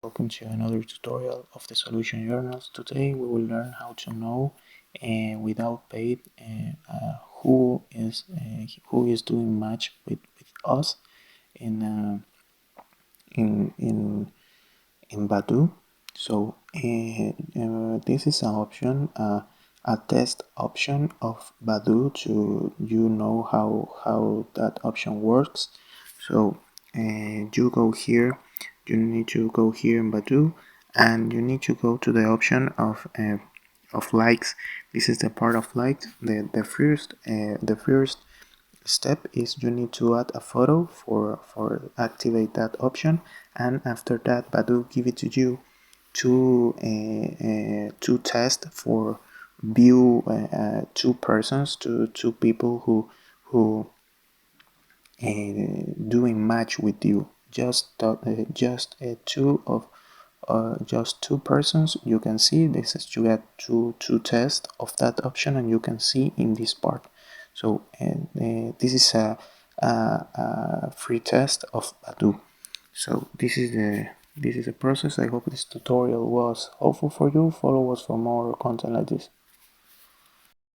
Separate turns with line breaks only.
welcome to another tutorial of the solution journals. Today we will learn how to know without paid who is doing match with us in in in in Badoo. So this is an option, a test option of Badoo to know how that option works. So you go here, you need to go here in Badoo, and you need to go to the option of likes. This is the part of likes. The first step is you need to add a photo for activate that option, and after that Badoo give it to you to test for view two persons, two people who doing match with you, just two persons. You can see this is you get two tests of that option, and you can see in this part. So this is a free test of Badoo. So this is the process. I hope this tutorial was helpful for you. Follow us for more content like this.